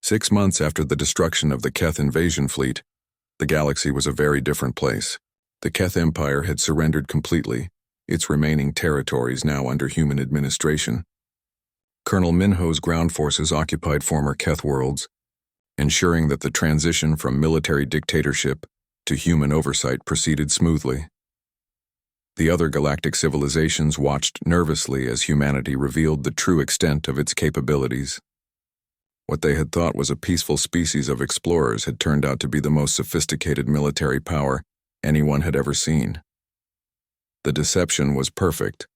6 months after the destruction of the Keth invasion fleet, the galaxy was a very different place. The Keth Empire had surrendered completely, its remaining territories now under human administration. Colonel Minho's ground forces occupied former Keth worlds, ensuring that the transition from military dictatorship to human oversight proceeded smoothly. The other galactic civilizations watched nervously as humanity revealed the true extent of its capabilities. What they had thought was a peaceful species of explorers had turned out to be the most sophisticated military power anyone had ever seen. The deception was perfect,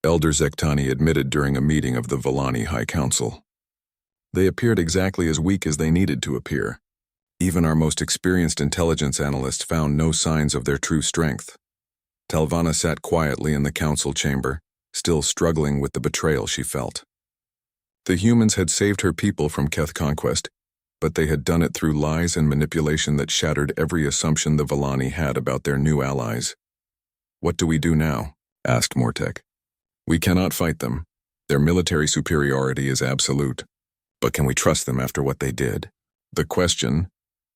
Elder Zektani admitted during a meeting of the Vallani High Council. They appeared exactly as weak as they needed to appear. Even our most experienced intelligence analyst found no signs of their true strength. Talvana sat quietly in the council chamber, still struggling with the betrayal she felt. The humans had saved her people from Keth conquest, but they had done it through lies and manipulation that shattered every assumption the Vallani had about their new allies. "What do we do now?" asked Mortek. "We cannot fight them. Their military superiority is absolute. But can we trust them after what they did? The question,"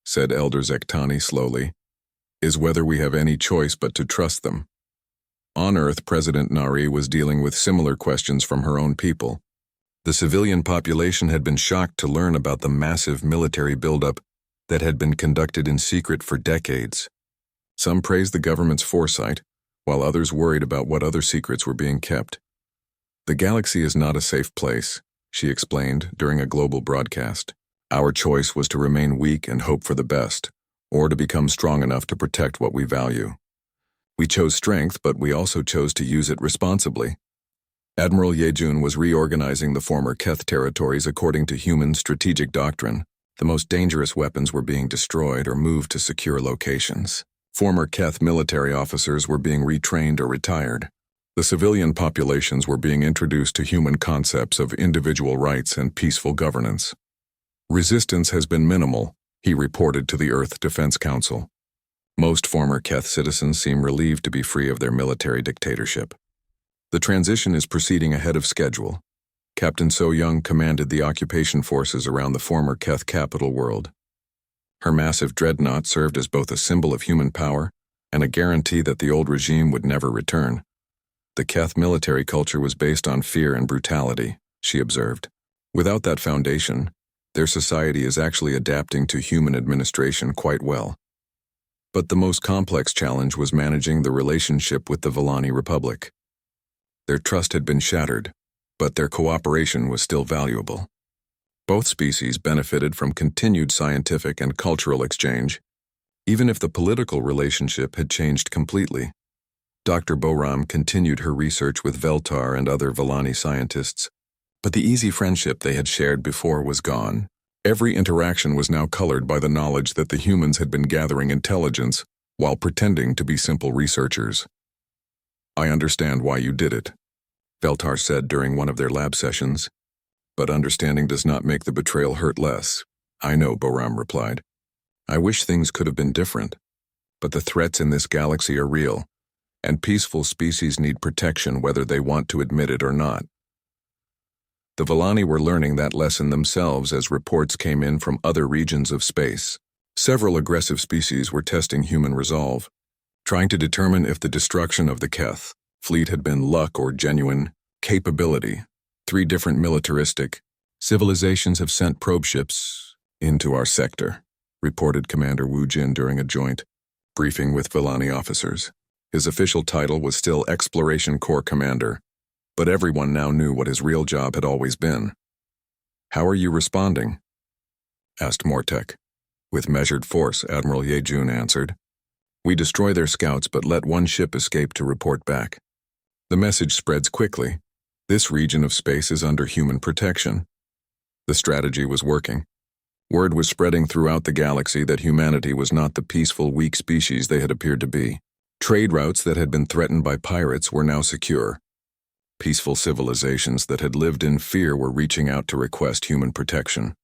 said Elder Zektani slowly, "is whether we have any choice but to trust them." On Earth, President Nari was dealing with similar questions from her own people. The civilian population had been shocked to learn about the massive military buildup that had been conducted in secret for decades. Some praised the government's foresight, while others worried about what other secrets were being kept. "The galaxy is not a safe place," she explained during a global broadcast. "Our choice was to remain weak and hope for the best, or to become strong enough to protect what we value. We chose strength, but we also chose to use it responsibly." Admiral Yejun was reorganizing the former Keth territories according to human strategic doctrine. The most dangerous weapons were being destroyed or moved to secure locations. Former Keth military officers were being retrained or retired. The civilian populations were being introduced to human concepts of individual rights and peaceful governance. "Resistance has been minimal," he reported to the Earth Defense Council. "Most former Keth citizens seem relieved to be free of their military dictatorship. The transition is proceeding ahead of schedule." Captain So Young commanded the occupation forces around the former Keth capital world. Her massive dreadnought served as both a symbol of human power and a guarantee that the old regime would never return. "The Keth military culture was based on fear and brutality," she observed. "Without that foundation, their society is actually adapting to human administration quite well." But the most complex challenge was managing the relationship with the Vallani Republic. Their trust had been shattered, but their cooperation was still valuable. Both species benefited from continued scientific and cultural exchange, even if the political relationship had changed completely. Dr. Boram continued her research with Veltar and other Vallani scientists, but the easy friendship they had shared before was gone. Every interaction was now colored by the knowledge that the humans had been gathering intelligence while pretending to be simple researchers. "I understand why you did it," Veltar said during one of their lab sessions. "But understanding does not make the betrayal hurt less." "I know," Boram replied. "I wish things could have been different. But the threats in this galaxy are real, and peaceful species need protection whether they want to admit it or not." The Vallani were learning that lesson themselves as reports came in from other regions of space. Several aggressive species were testing human resolve, trying to determine if the destruction of the Keth fleet had been luck or genuine capability. 3 different militaristic civilizations have sent probe ships into our sector, reported Commander Wu Jin during a joint briefing with Vallani officers. His official title was still Exploration Corps Commander, but everyone now knew what his real job had always been. "How are you responding?" asked Mortek. "With measured force," Admiral Yejun answered. "We destroy their scouts but let one ship escape to report back. The message spreads quickly. This region of space is under human protection." The strategy was working. Word was spreading throughout the galaxy that humanity was not the peaceful, weak species they had appeared to be. Trade routes that had been threatened by pirates were now secure. Peaceful civilizations that had lived in fear were reaching out to request human protection.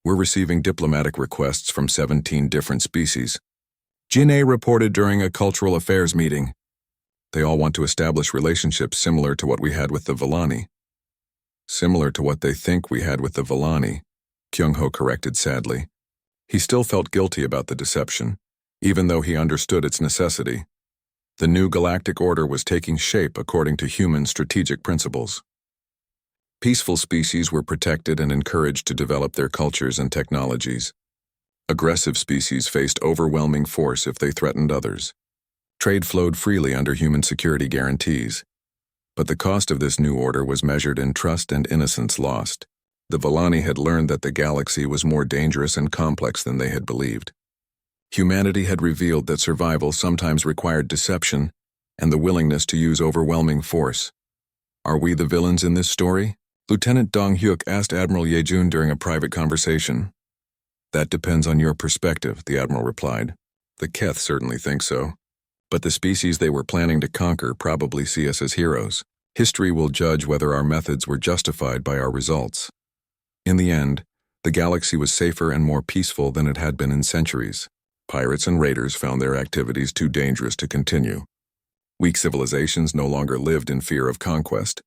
"We're receiving diplomatic requests from 17 different species," Jin'e reported during a cultural affairs meeting. "They all want to establish relationships similar to what we had with the Vallani." "Similar to what they think we had with the Vallani," Kyung-ho corrected sadly. He still felt guilty about the deception, even though he understood its necessity. The new galactic order was taking shape according to human strategic principles. Peaceful species were protected and encouraged to develop their cultures and technologies. Aggressive species faced overwhelming force if they threatened others. Trade flowed freely under human security guarantees. But the cost of this new order was measured in trust and innocence lost. The Volani had learned that the galaxy was more dangerous and complex than they had believed. Humanity had revealed that survival sometimes required deception and the willingness to use overwhelming force. Are we the villains in this story? Lieutenant Dong Hyuk asked Admiral Yejun during a private conversation. That depends on your perspective, the Admiral replied. The Keth certainly think so. But the species they were planning to conquer probably see us as heroes. History will judge whether our methods were justified by our results. In the end, the galaxy was safer and more peaceful than it had been in centuries. Pirates and raiders found their activities too dangerous to continue. Weak civilizations no longer lived in fear of conquest.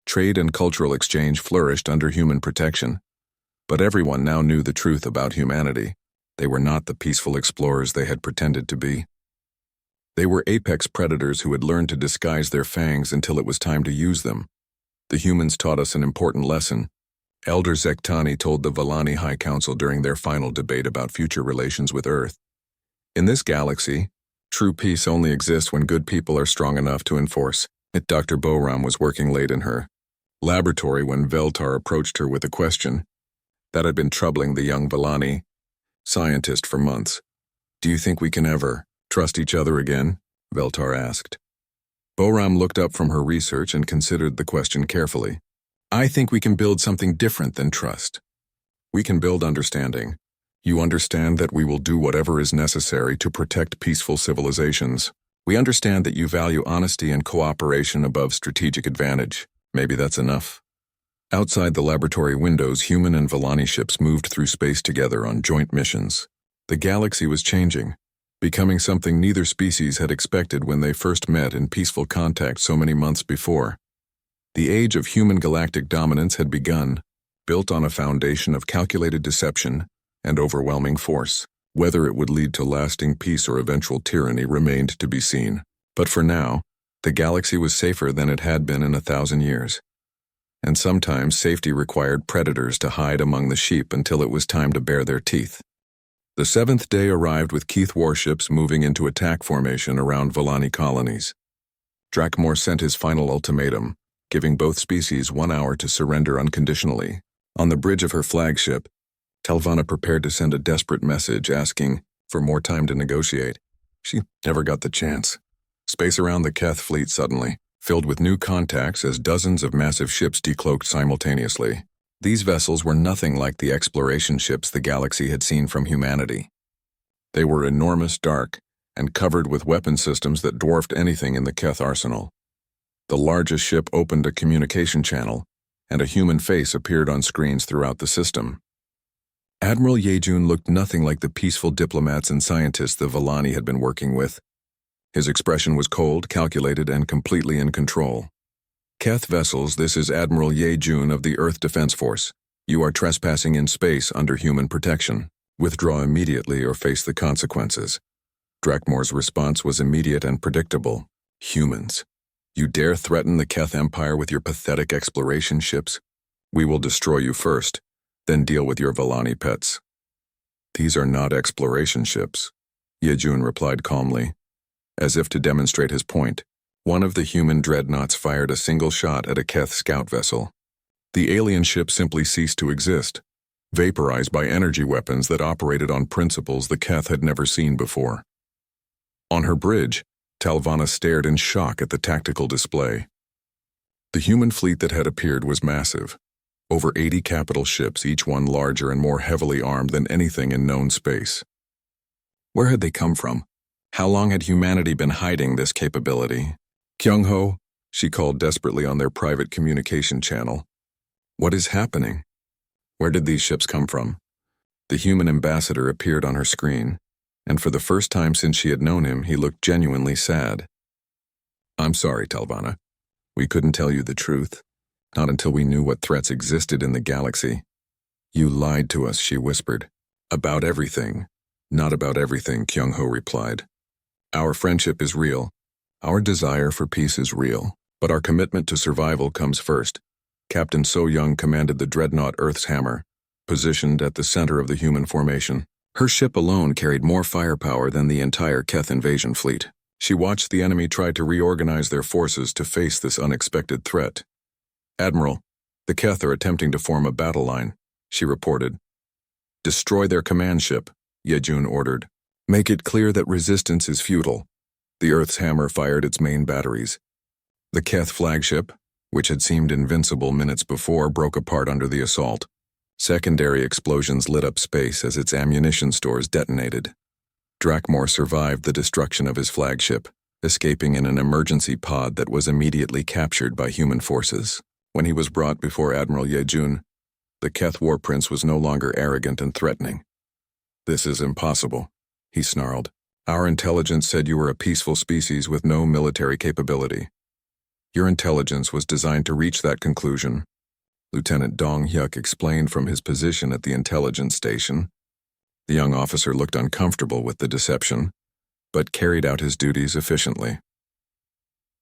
Trade and cultural exchange flourished under human protection. But everyone now knew the truth about humanity. They were not the peaceful explorers they had pretended to be. They were apex predators who had learned to disguise their fangs until it was time to use them. The humans taught us an important lesson. Elder Zektani told the Volani High Council during their final debate about future relations with Earth. In this galaxy, true peace only exists when good people are strong enough to enforce it. Dr. Boram was working late in her laboratory when Veltar approached her with a question that had been troubling the young Volani scientist for months. Do you think we can ever trust each other again? Veltar asked. Boram looked up from her research and considered the question carefully. I think we can build something different than trust. We can build understanding. You understand that we will do whatever is necessary to protect peaceful civilizations. We understand that you value honesty and cooperation above strategic advantage. Maybe that's enough. Outside the laboratory windows, human and Volani ships moved through space together on joint missions. The galaxy was changing, becoming something neither species had expected when they first met in peaceful contact so many months before. The age of human galactic dominance had begun, built on a foundation of calculated deception and overwhelming force. Whether it would lead to lasting peace or eventual tyranny remained to be seen. But for now, the galaxy was safer than it had been in 1,000 years. And sometimes safety required predators to hide among the sheep until it was time to bare their teeth. The seventh day arrived with Keith warships moving into attack formation around Volani colonies. Drakmor sent his final ultimatum, giving both species 1 hour to surrender unconditionally. On the bridge of her flagship, Talvana prepared to send a desperate message asking for more time to negotiate. She never got the chance. Space around the Keth fleet suddenly filled with new contacts as dozens of massive ships decloaked simultaneously. These vessels were nothing like the exploration ships the galaxy had seen from humanity. They were enormous, dark, and covered with weapon systems that dwarfed anything in the Keth arsenal. The largest ship opened a communication channel, and a human face appeared on screens throughout the system. Admiral Yejun looked nothing like the peaceful diplomats and scientists the Volani had been working with. His expression was cold, calculated, and completely in control. Keth vessels, this is Admiral Yejun of the Earth Defense Force. You are trespassing in space under human protection. Withdraw immediately or face the consequences. Drakmor's response was immediate and predictable. Humans. You dare threaten the Keth Empire with your pathetic exploration ships? We will destroy you first, then deal with your Volani pets. These are not exploration ships, Yejun replied calmly. As if to demonstrate his point, one of the human dreadnoughts fired a single shot at a Keth scout vessel. The alien ship simply ceased to exist, vaporized by energy weapons that operated on principles the Keth had never seen before. On her bridge, Talvana stared in shock at the tactical display. The human fleet that had appeared was massive. Over 80 capital ships, each one larger and more heavily armed than anything in known space. Where had they come from? How long had humanity been hiding this capability? Kyung-ho, she called desperately on their private communication channel. What is happening? Where did these ships come from? The human ambassador appeared on her screen, and for the first time since she had known him, he looked genuinely sad. I'm sorry, Talvana. We couldn't tell you the truth, not until we knew what threats existed in the galaxy. You lied to us, she whispered. About everything. Not about everything, Kyung-ho replied. Our friendship is real. Our desire for peace is real, but our commitment to survival comes first. Captain So-young commanded the dreadnought Earth's Hammer, positioned at the center of the human formation. Her ship alone carried more firepower than the entire Keth invasion fleet. She watched the enemy try to reorganize their forces to face this unexpected threat. Admiral, the Keth are attempting to form a battle line, she reported. Destroy their command ship, Yejun ordered. Make it clear that resistance is futile. The Earth's Hammer fired its main batteries. The Keth flagship, which had seemed invincible minutes before, broke apart under the assault. Secondary explosions lit up space as its ammunition stores detonated. Drakmor survived the destruction of his flagship, escaping in an emergency pod that was immediately captured by human forces. When he was brought before Admiral Yejun, the Keth war prince was no longer arrogant and threatening. This is impossible, he snarled. Our intelligence said you were a peaceful species with no military capability. Your intelligence was designed to reach that conclusion, Lieutenant Dong Hyuk explained from his position at the intelligence station. The young officer looked uncomfortable with the deception, but carried out his duties efficiently.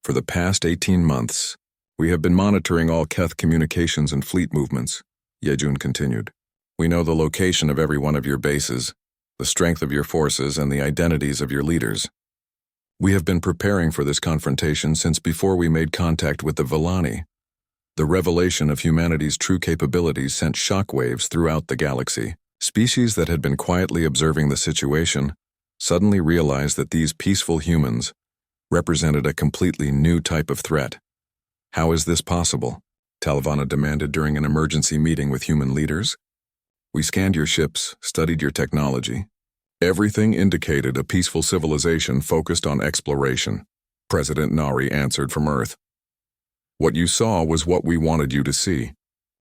For the past 18 months, we have been monitoring all Keth communications and fleet movements, Yejun continued. We know the location of every one of your bases, the strength of your forces, and the identities of your leaders. We have been preparing for this confrontation since before we made contact with the Villani. The revelation of humanity's true capabilities sent shockwaves throughout the galaxy. Species that had been quietly observing the situation suddenly realized that these peaceful humans represented a completely new type of threat. How is this possible? Talvana demanded during an emergency meeting with human leaders. We scanned your ships, studied your technology. Everything indicated a peaceful civilization focused on exploration, President Nari answered from Earth. What you saw was what we wanted you to see.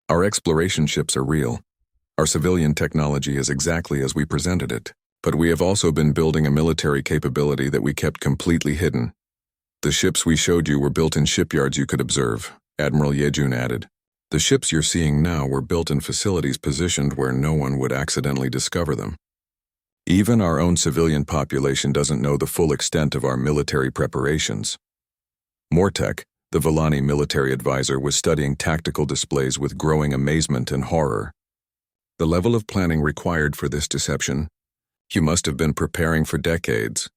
Our exploration ships are real. Our civilian technology is exactly as we presented it, but we have also been building a military capability that we kept completely hidden. The ships we showed you were built in shipyards you could observe, Admiral Yejun added. The ships you're seeing now were built in facilities positioned where no one would accidentally discover them. Even our own civilian population doesn't know the full extent of our military preparations. Mortek, the Villani military advisor, was studying tactical displays with growing amazement and horror. The level of planning required for this deception, you must have been preparing for decades.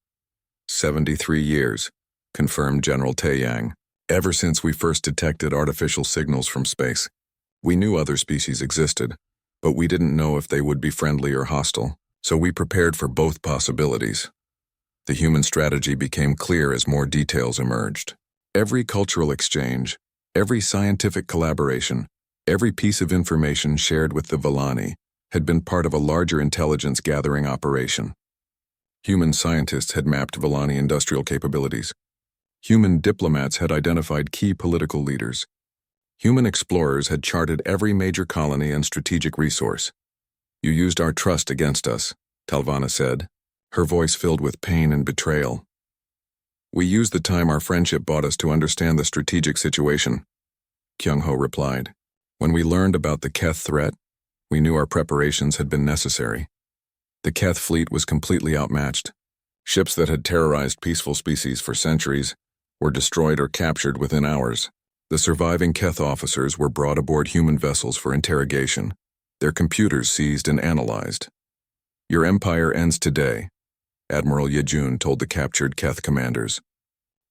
73 years, confirmed General Taeyang. Ever since we first detected artificial signals from space. We knew other species existed, but we didn't know if they would be friendly or hostile, so we prepared for both possibilities. The human strategy became clear as more details emerged. Every cultural exchange, every scientific collaboration, every piece of information shared with the Villani had been part of a larger intelligence-gathering operation. Human scientists had mapped Villani industrial capabilities. Human diplomats had identified key political leaders. Human explorers had charted every major colony and strategic resource. You used our trust against us, Talvana said, her voice filled with pain and betrayal. We used the time our friendship bought us to understand the strategic situation, Kyung-ho replied. When we learned about the Keth threat, we knew our preparations had been necessary. The Keth fleet was completely outmatched. Ships that had terrorized peaceful species for centuries were destroyed or captured within hours. The surviving Keth officers were brought aboard human vessels for interrogation, their computers seized and analyzed. Your empire ends today, Admiral Yejun told the captured Keth commanders.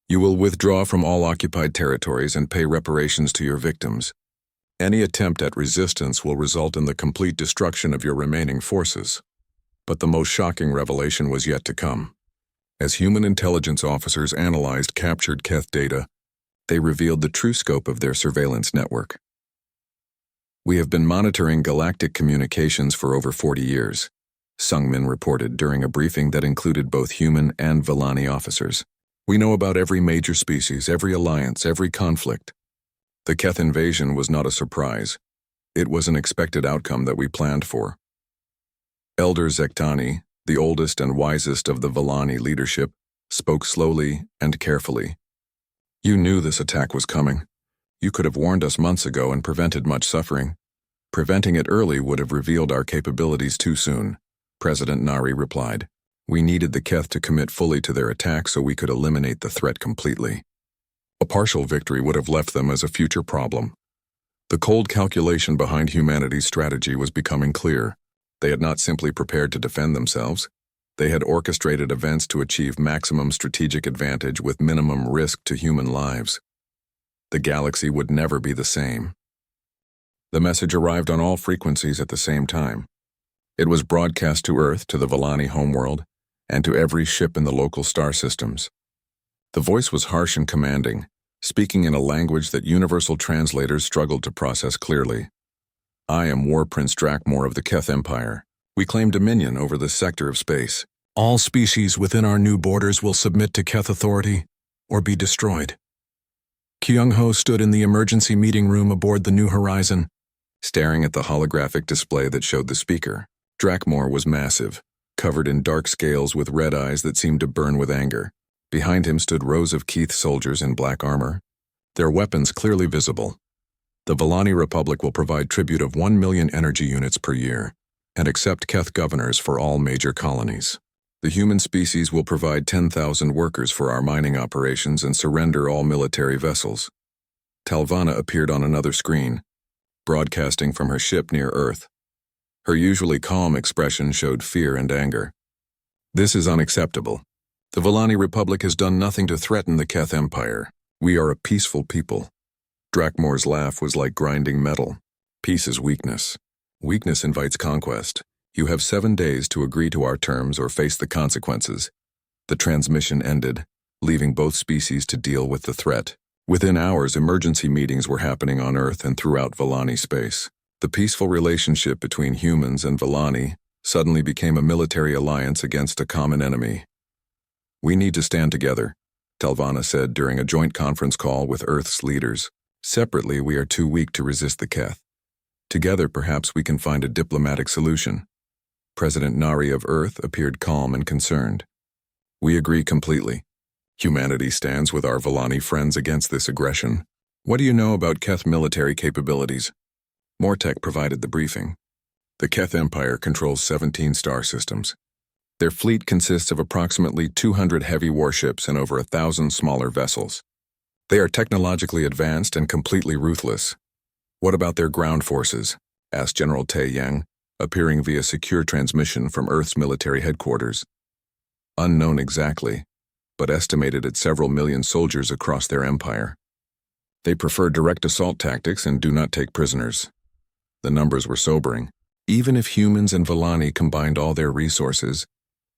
You will withdraw from all occupied territories and pay reparations to your victims. Any attempt at resistance will result in the complete destruction of your remaining forces. But the most shocking revelation was yet to come. As human intelligence officers analyzed captured Keth data, they revealed the true scope of their surveillance network. We have been monitoring galactic communications for over 40 years, Sungmin reported during a briefing that included both human and Villani officers. We know about every major species, every alliance, every conflict. The Keth invasion was not a surprise. It was an expected outcome that we planned for. Elder Zektani, the oldest and wisest of the Villani leadership, spoke slowly and carefully. You knew this attack was coming. You could have warned us months ago and prevented much suffering. Preventing it early would have revealed our capabilities too soon, President Nari replied. We needed the Keth to commit fully to their attack so we could eliminate the threat completely. A partial victory would have left them as a future problem. The cold calculation behind humanity's strategy was becoming clear. They had not simply prepared to defend themselves. They had orchestrated events to achieve maximum strategic advantage with minimum risk to human lives. The galaxy would never be the same. The message arrived on all frequencies at the same time. It was broadcast to Earth, to the Vallani homeworld, and to every ship in the local star systems. The voice was harsh and commanding, speaking in a language that universal translators struggled to process clearly. I am War Prince Drakmor of the Keth Empire. We claim dominion over this sector of space. All species within our new borders will submit to Keth authority or be destroyed. Kyung-ho stood in the emergency meeting room aboard the New Horizon, staring at the holographic display that showed the speaker. Drakmor was massive, covered in dark scales with red eyes that seemed to burn with anger. Behind him stood rows of Keith soldiers in black armor, their weapons clearly visible. The Vallani Republic will provide tribute of 1 million energy units per year and accept Keth governors for all major colonies. The human species will provide 10,000 workers for our mining operations and surrender all military vessels. Talvana appeared on another screen, broadcasting from her ship near Earth. Her usually calm expression showed fear and anger. This is unacceptable. The Vallani Republic has done nothing to threaten the Keth Empire. We are a peaceful people. Drakmor's laugh was like grinding metal. Peace is weakness. Weakness invites conquest. You have 7 days to agree to our terms or face the consequences. The transmission ended, leaving both species to deal with the threat. Within hours, emergency meetings were happening on Earth and throughout Vallani space. The peaceful relationship between humans and Vallani suddenly became a military alliance against a common enemy. We need to stand together, Talvana said during a joint conference call with Earth's leaders. Separately, we are too weak to resist the Keth. Together, perhaps we can find a diplomatic solution. President Nari of Earth appeared calm and concerned. We agree completely. Humanity stands with our Vallani friends against this aggression. What do you know about Keth military capabilities? Mortek provided the briefing. The Keth Empire controls 17 star systems. Their fleet consists of approximately 200 heavy warships and over 1,000 smaller vessels. They are technologically advanced and completely ruthless. What about their ground forces? Asked General Tae Yang, appearing via secure transmission from Earth's military headquarters. Unknown exactly, but estimated at several million soldiers across their empire. They prefer direct assault tactics and do not take prisoners. The numbers were sobering. Even if humans and Vallani combined all their resources,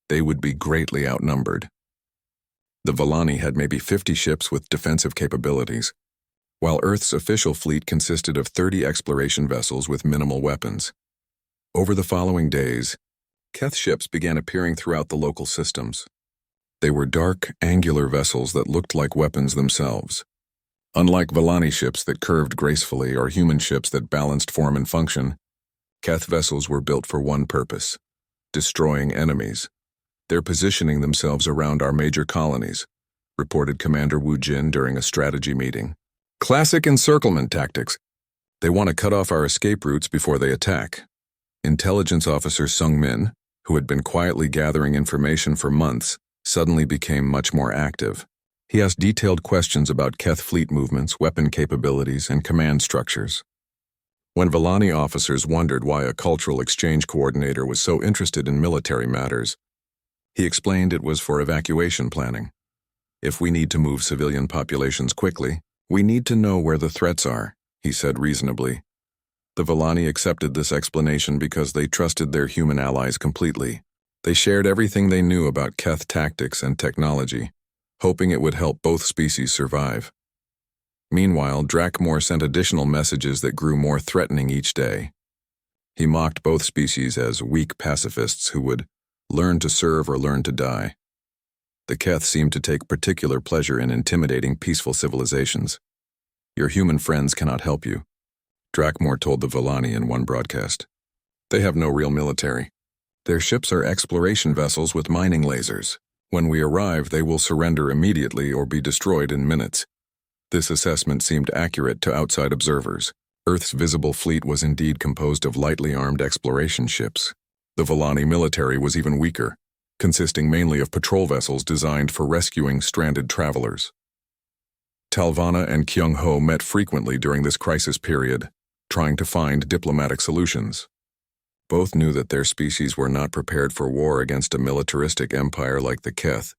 they would be greatly outnumbered. The Vallani had maybe 50 ships with defensive capabilities, while Earth's official fleet consisted of 30 exploration vessels with minimal weapons. Over the following days, Keth ships began appearing throughout the local systems. They were dark, angular vessels that looked like weapons themselves. Unlike Vallani ships that curved gracefully or human ships that balanced form and function, Keth vessels were built for one purpose: destroying enemies. They're positioning themselves around our major colonies, reported Commander Wu Jin during a strategy meeting. Classic encirclement tactics. They want to cut off our escape routes before they attack. Intelligence Officer Sung Min, who had been quietly gathering information for months, suddenly became much more active. He asked detailed questions about Keth fleet movements, weapon capabilities, and command structures. When Vallani officers wondered why a cultural exchange coordinator was so interested in military matters, he explained it was for evacuation planning. If we need to move civilian populations quickly, we need to know where the threats are, he said reasonably. The Vallani accepted this explanation because they trusted their human allies completely. They shared everything they knew about Keth tactics and technology, hoping it would help both species survive. Meanwhile, Drakmor sent additional messages that grew more threatening each day. He mocked both species as weak pacifists who would learn to serve or learn to die. The Keth seemed to take particular pleasure in intimidating peaceful civilizations. Your human friends cannot help you, Drakmor told the Vallani in one broadcast. They have no real military. Their ships are exploration vessels with mining lasers. When we arrive, they will surrender immediately or be destroyed in minutes. This assessment seemed accurate to outside observers. Earth's visible fleet was indeed composed of lightly armed exploration ships. The Volani military was even weaker, consisting mainly of patrol vessels designed for rescuing stranded travelers. Talvana and Kyung-ho met frequently during this crisis period, trying to find diplomatic solutions. Both knew that their species were not prepared for war against a militaristic empire like the Keth.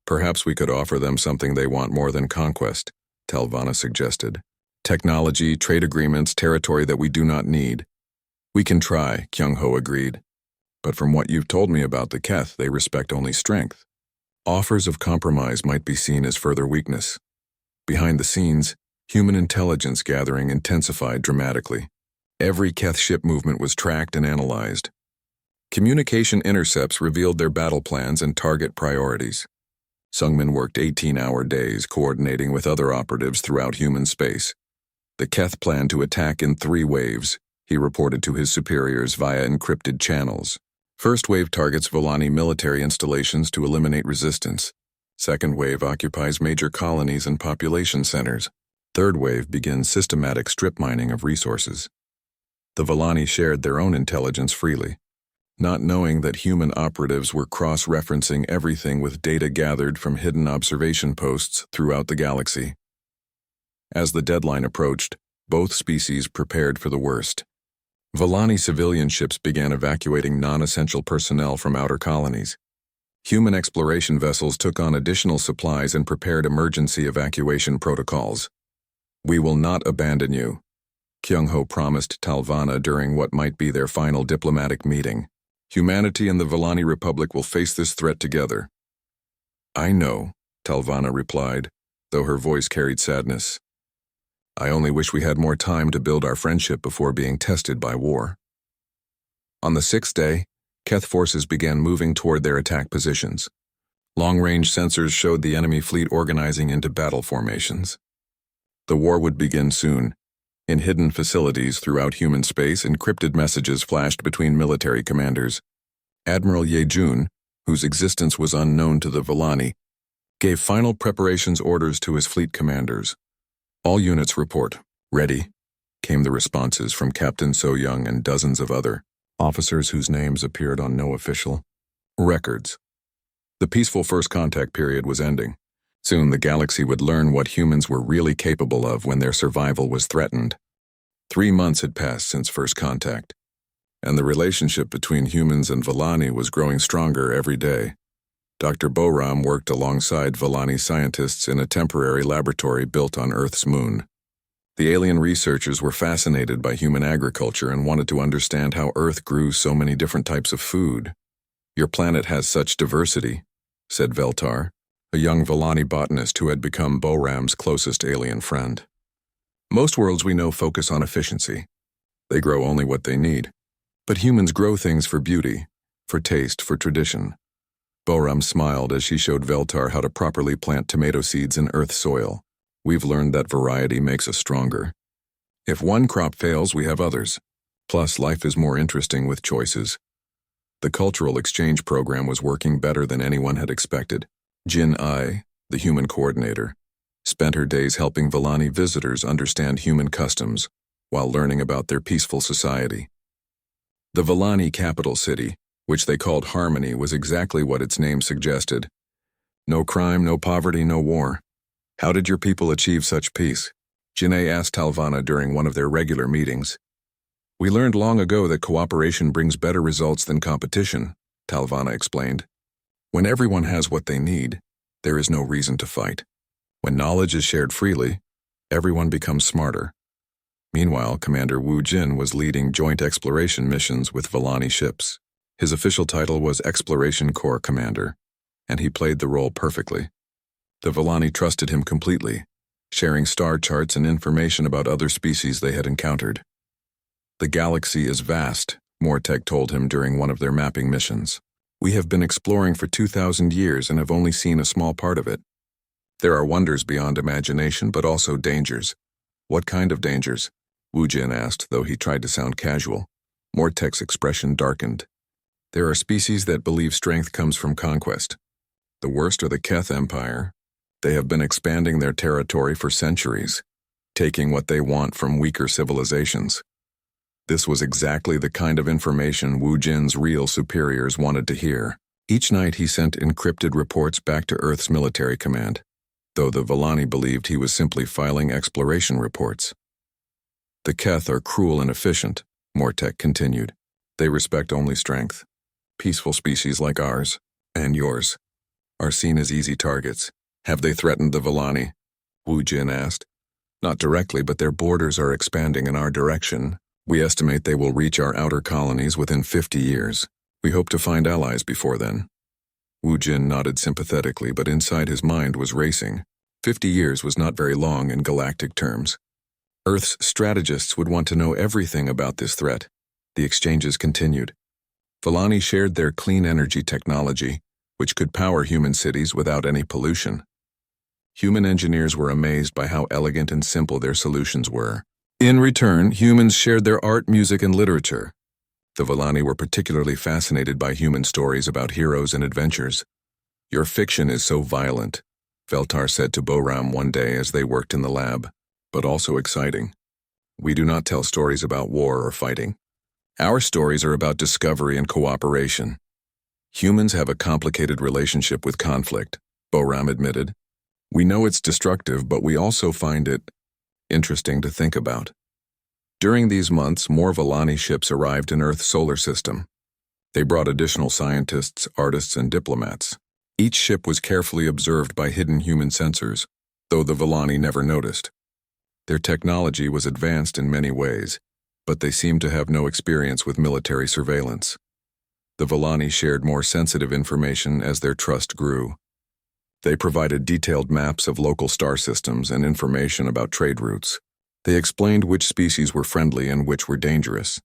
Perhaps we could offer them something they want more than conquest, Talvana suggested. Technology, trade agreements, territory that we do not need. We can try, Kyung-ho agreed. But from what you've told me about the Keth, they respect only strength. Offers of compromise might be seen as further weakness. Behind the scenes, human intelligence gathering intensified dramatically. Every Keth ship movement was tracked and analyzed. Communication intercepts revealed their battle plans and target priorities. Sungmin worked 18-hour days coordinating with other operatives throughout human space. The Keth planned to attack in 3 waves, he reported to his superiors via encrypted channels. First wave targets Volani military installations to eliminate resistance. Second wave occupies major colonies and population centers. Third wave begins systematic strip mining of resources. The Volani shared their own intelligence freely, not knowing that human operatives were cross-referencing everything with data gathered from hidden observation posts throughout the galaxy. As the deadline approached, both species prepared for the worst. Volani civilian ships began evacuating non-essential personnel from outer colonies. Human exploration vessels took on additional supplies and prepared emergency evacuation protocols. We will not abandon you, Kyung-ho promised Talvana during what might be their final diplomatic meeting. Humanity and the Volani Republic will face this threat together. I know, Talvana replied, though her voice carried sadness. I only wish we had more time to build our friendship before being tested by war. On the 6th day, Keth forces began moving toward their attack positions. Long-range sensors showed the enemy fleet organizing into battle formations. The war would begin soon. In hidden facilities throughout human space, encrypted messages flashed between military commanders. Admiral Ye-jun, whose existence was unknown to the Volani, gave final preparations orders to his fleet commanders. All units report. Ready, came the responses from Captain So-young and dozens of other officers whose names appeared on no official records. The peaceful first contact period was ending. Soon the galaxy would learn what humans were really capable of when their survival was threatened. 3 months had passed since first contact, and the relationship between humans and Volani was growing stronger every day. Dr. Boram worked alongside Volani scientists in a temporary laboratory built on Earth's moon. The alien researchers were fascinated by human agriculture and wanted to understand how Earth grew so many different types of food. Your planet has such diversity, said Veltar, a young Volani botanist who had become Boram's closest alien friend. Most worlds we know focus on efficiency. They grow only what they need. But humans grow things for beauty, for taste, for tradition. Boram smiled as she showed Veltar how to properly plant tomato seeds in Earth soil. We've learned that variety makes us stronger. If one crop fails, we have others. Plus, life is more interesting with choices. The cultural exchange program was working better than anyone had expected. Jin Ai, the human coordinator, spent her days helping Volani visitors understand human customs while learning about their peaceful society. The Volani capital city, which they called Harmony, was exactly what its name suggested. No crime, no poverty, no war. How did your people achieve such peace? Jinae asked Talvana during one of their regular meetings. We learned long ago that cooperation brings better results than competition, Talvana explained. When everyone has what they need, there is no reason to fight. When knowledge is shared freely, everyone becomes smarter. Meanwhile, Commander Wu Jin was leading joint exploration missions with Volani ships. His official title was Exploration Corps Commander, and he played the role perfectly. The Volani trusted him completely, sharing star charts and information about other species they had encountered. The galaxy is vast, Mortek told him during one of their mapping missions. We have been exploring for 2,000 years and have only seen a small part of it. There are wonders beyond imagination, but also dangers. What kind of dangers? Wu Jin asked, though he tried to sound casual. Mortek's expression darkened. There are species that believe strength comes from conquest. The worst are the Keth Empire. They have been expanding their territory for centuries. taking what they want from weaker civilizations. This was exactly the kind of information Wu Jin's real superiors wanted to hear. Each night he sent encrypted reports back to Earth's military command, though the Villani believed he was simply filing exploration reports. The Keth are cruel and efficient, Mortek continued. They respect only strength. Peaceful species like ours, and yours, are seen as easy targets. Have they threatened the Villani? Wu Jin asked. Not directly, but their borders are expanding in our direction. We estimate they will reach our outer colonies within 50 years. We hope to find allies before then. Wu Jin nodded sympathetically, but inside his mind was racing. 50 years was not very long in galactic terms. Earth's strategists would want to know everything about this threat. The exchanges continued. Villani shared their clean energy technology, which could power human cities without any pollution. Human engineers were amazed by how elegant and simple their solutions were. In return, humans shared their art, music, and literature. The Villani were particularly fascinated by human stories about heroes and adventures. Your fiction is so violent, Veltar said to Boram one day as they worked in the lab, but also exciting. We do not tell stories about war or fighting. Our stories are about discovery and cooperation. Humans have a complicated relationship with conflict, Boram admitted. We know it's destructive, but we also find it interesting to think about. During these months, more Villani ships arrived in Earth's solar system. They brought additional scientists, artists, and diplomats. Each ship was carefully observed by hidden human sensors, though the Villani never noticed. Their technology was advanced in many ways, but they seemed to have no experience with military surveillance. The Villani shared more sensitive information as their trust grew. They provided detailed maps of local star systems and information about trade routes. They explained which species were friendly and which were dangerous.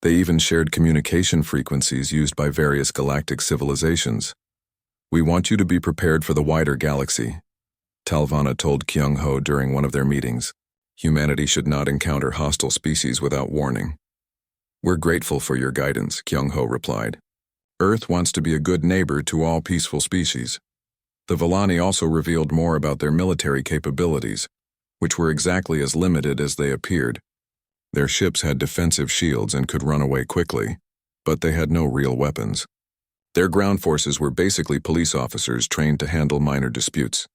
They even shared communication frequencies used by various galactic civilizations. We want you to be prepared for the wider galaxy, Talvana told Kyung-ho during one of their meetings. Humanity should not encounter hostile species without warning. We're grateful for your guidance, Kyung-ho replied. Earth wants to be a good neighbor to all peaceful species. The Villani also revealed more about their military capabilities, which were exactly as limited as they appeared. Their ships had defensive shields and could run away quickly, but they had no real weapons. Their ground forces were basically police officers trained to handle minor disputes.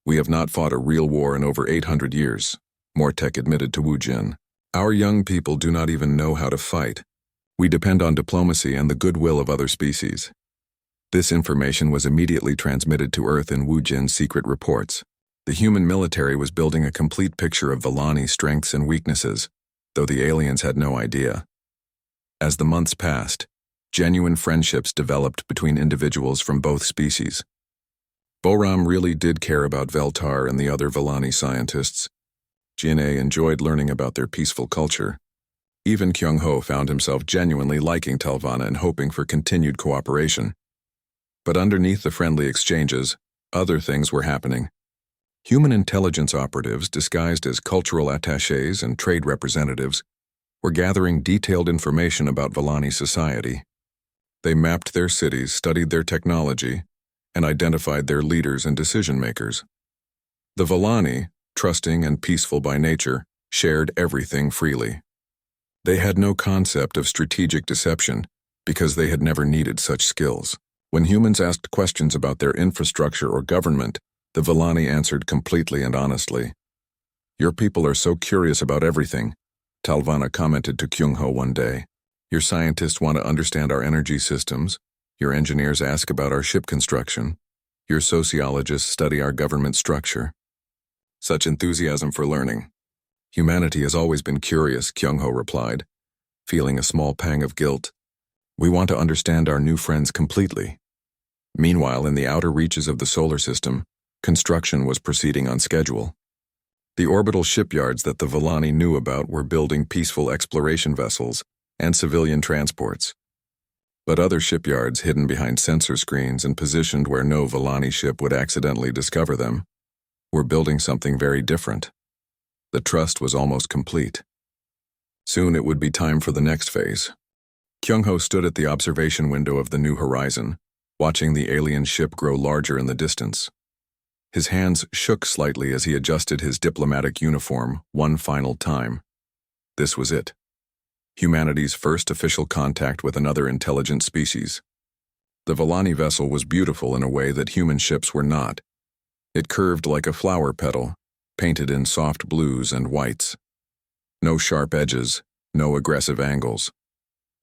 We have not fought a real war in over 800 years, Mortek admitted to Wu Jin. Our young people do not even know how to fight. We depend on diplomacy and the goodwill of other species. This information was immediately transmitted to Earth in Wu Jin's secret reports. The human military was building a complete picture of Villani's strengths and weaknesses, though the aliens had no idea. As the months passed, genuine friendships developed between individuals from both species. Boram really did care about Veltar and the other Villani scientists. Jin-A enjoyed learning about their peaceful culture. Even Kyung-ho found himself genuinely liking Talvana and hoping for continued cooperation. But underneath the friendly exchanges, other things were happening. Human intelligence operatives, disguised as cultural attachés and trade representatives, were gathering detailed information about Villani society. They mapped their cities, studied their technology, and identified their leaders and decision-makers. The Villani, trusting and peaceful by nature, shared everything freely. They had no concept of strategic deception because they had never needed such skills. When humans asked questions about their infrastructure or government, the Villani answered completely and honestly. Your people are so curious about everything, Talvana commented to Kyung-ho one day. Your scientists want to understand our energy systems. Your engineers ask about our ship construction. Your sociologists study our government structure. Such enthusiasm for learning. Humanity has always been curious, Kyung-ho replied, feeling a small pang of guilt. We want to understand our new friends completely. Meanwhile, in the outer reaches of the solar system, construction was proceeding on schedule. The orbital shipyards that the Villani knew about were building peaceful exploration vessels and civilian transports. But other shipyards, hidden behind sensor screens and positioned where no Villani ship would accidentally discover them, were building something very different. The trust was almost complete. Soon it would be time for the next phase. Kyung-ho stood at the observation window of the New Horizon, watching the alien ship grow larger in the distance. His hands shook slightly as he adjusted his diplomatic uniform one final time. This was it. Humanity's first official contact with another intelligent species. The Volani vessel was beautiful in a way that human ships were not. It curved like a flower petal, painted in soft blues and whites. No sharp edges, no aggressive angles.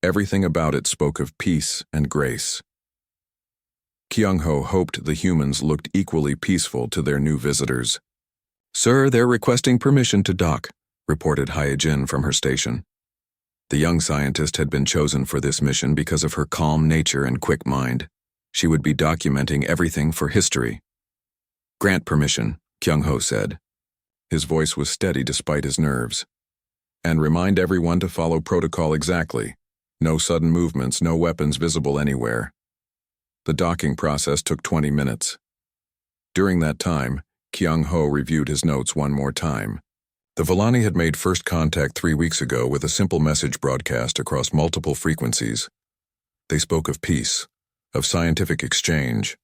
Everything about it spoke of peace and grace. Kyung-ho hoped the humans looked equally peaceful to their new visitors. "Sir, they're requesting permission to dock," reported Hyejin from her station. The young scientist had been chosen for this mission because of her calm nature and quick mind. She would be documenting everything for history. "Grant permission," Kyung-ho said. His voice was steady despite his nerves. "And remind everyone to follow protocol exactly. No sudden movements, no weapons visible anywhere." The docking process took 20 minutes. During that time, Kyung-ho reviewed his notes one more time. The Volani had made first contact 3 weeks ago with a simple message broadcast across multiple frequencies. They spoke of peace, of scientific exchange,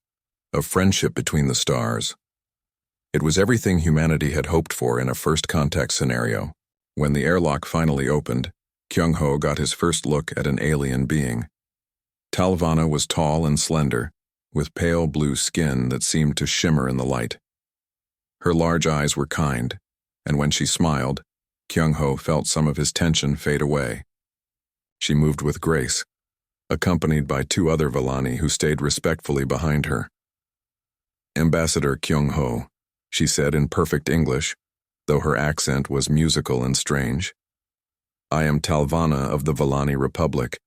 of friendship between the stars. It was everything humanity had hoped for in a first contact scenario. When the airlock finally opened, Kyung-ho got his first look at an alien being. Talvana was tall and slender, with pale blue skin that seemed to shimmer in the light. Her large eyes were kind, and when she smiled, Kyung-ho felt some of his tension fade away. She moved with grace, accompanied by 2 other Volani who stayed respectfully behind her. "Ambassador Kyung-ho," she said in perfect English, though her accent was musical and strange. "I am Talvana of the Volani Republic.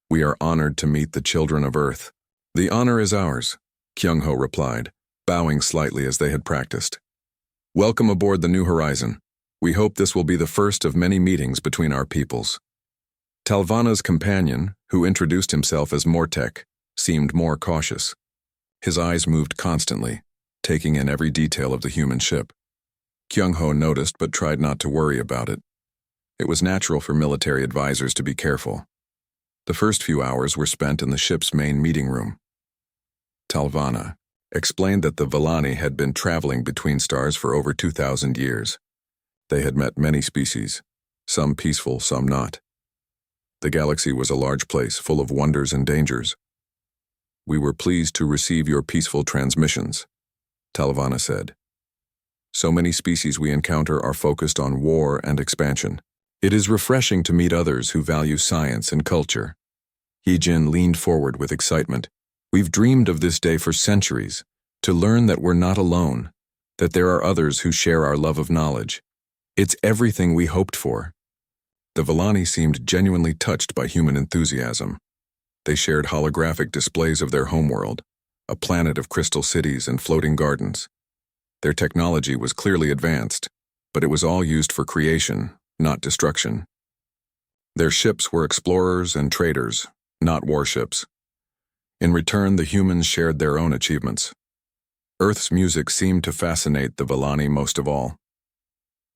We are honored to meet the children of Earth." "The honor is ours," Kyung-ho replied, bowing slightly as they had practiced. "Welcome aboard the New Horizon. We hope this will be the first of many meetings between our peoples." Talvana's companion, who introduced himself as Mortek, seemed more cautious. His eyes moved constantly, taking in every detail of the human ship. Kyung-ho noticed but tried not to worry about it. It was natural for military advisors to be careful. The first few hours were spent in the ship's main meeting room. Talvana explained that the Volani had been traveling between stars for over 2,000 years. They had met many species, some peaceful, some not. The galaxy was a large place full of wonders and dangers. "We were pleased to receive your peaceful transmissions," Talvana said. "So many species we encounter are focused on war and expansion. It is refreshing to meet others who value science and culture." Hyejin leaned forward with excitement. "We've dreamed of this day for centuries, to learn that we're not alone, that there are others who share our love of knowledge. It's everything we hoped for." The Volani seemed genuinely touched by human enthusiasm. They shared holographic displays of their homeworld, a planet of crystal cities and floating gardens. Their technology was clearly advanced, but it was all used for creation, not destruction. Their ships were explorers and traders, not warships. In return, the humans shared their own achievements. Earth's music seemed to fascinate the Volani most of all.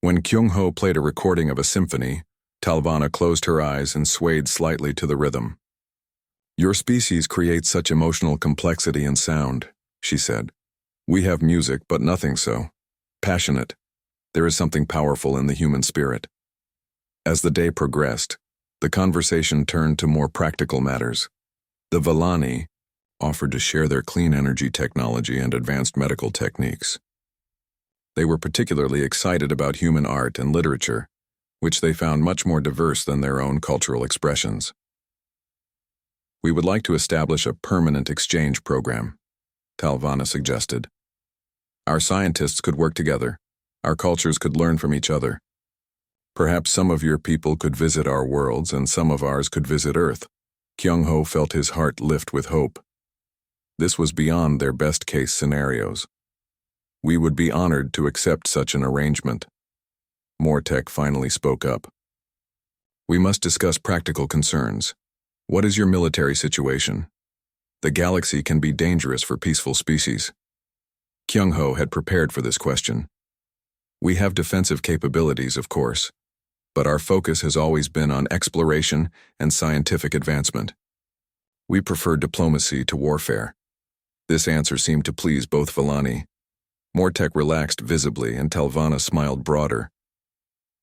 When Kyung-ho played a recording of a symphony, Talvana closed her eyes and swayed slightly to the rhythm. "Your species creates such emotional complexity and sound," she said. "We have music, but nothing so. Passionate. There is something powerful in the human spirit." As the day progressed, the conversation turned to more practical matters. The Volani offered to share their clean energy technology and advanced medical techniques. They were particularly excited about human art and literature, which they found much more diverse than their own cultural expressions. "We would like to establish a permanent exchange program," Talvana suggested. "Our scientists could work together. Our cultures could learn from each other. Perhaps some of your people could visit our worlds and some of ours could visit Earth." Kyung-ho felt his heart lift with hope. This was beyond their best-case scenarios. "We would be honored to accept such an arrangement." Mortek finally spoke up. "We must discuss practical concerns. What is your military situation? The galaxy can be dangerous for peaceful species." Kyung-ho had prepared for this question. "We have defensive capabilities, of course, but our focus has always been on exploration and scientific advancement. We prefer diplomacy to warfare." This answer seemed to please both Volani. Mortek relaxed visibly, and Talvana smiled broader.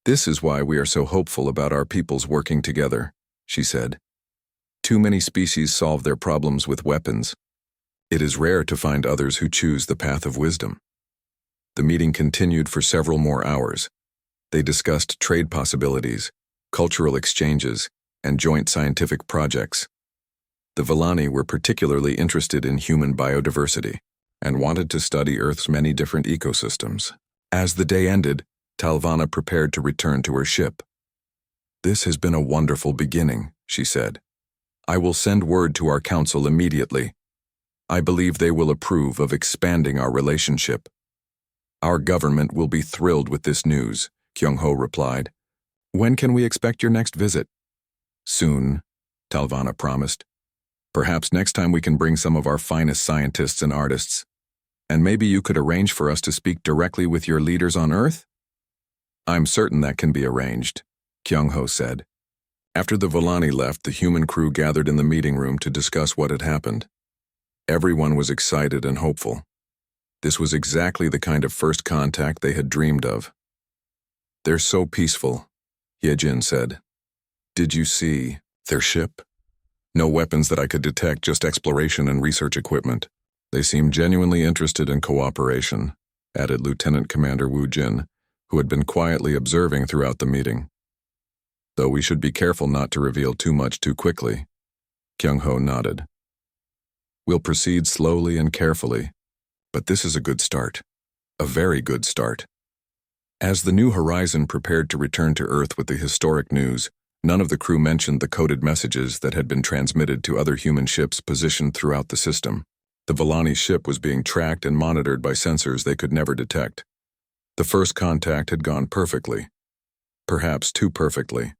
"This is why we are so hopeful about our peoples working together," she said. "Too many species solve their problems with weapons. It is rare to find others who choose the path of wisdom." The meeting continued for several more hours. They discussed trade possibilities, cultural exchanges, and joint scientific projects. The Villani were particularly interested in human biodiversity and wanted to study Earth's many different ecosystems. As the day ended, Talvana prepared to return to her ship. "This has been a wonderful beginning," she said. "I will send word to our council immediately. I believe they will approve of expanding our relationship." "Our government will be thrilled with this news," Kyung-ho replied. "When can we expect your next visit?" "Soon," Talvana promised. "Perhaps next time we can bring some of our finest scientists and artists. And maybe you could arrange for us to speak directly with your leaders on Earth?" "I'm certain that can be arranged," Kyung-ho said. After the Villani left, the human crew gathered in the meeting room to discuss what had happened. Everyone was excited and hopeful. This was exactly the kind of first contact they had dreamed of. "They're so peaceful," Yejin said. "Did you see their ship? No weapons that I could detect, just exploration and research equipment. They seem genuinely interested in cooperation," added Lieutenant Commander Wu Jin, who had been quietly observing throughout the meeting. "Though we should be careful not to reveal too much too quickly." Kyung-ho nodded. "We'll proceed slowly and carefully, but this is a good start. A very good start." As the New Horizon prepared to return to Earth with the historic news, none of the crew mentioned the coded messages that had been transmitted to other human ships positioned throughout the system. The Villani ship was being tracked and monitored by sensors they could never detect. The first contact had gone perfectly. Perhaps too perfectly.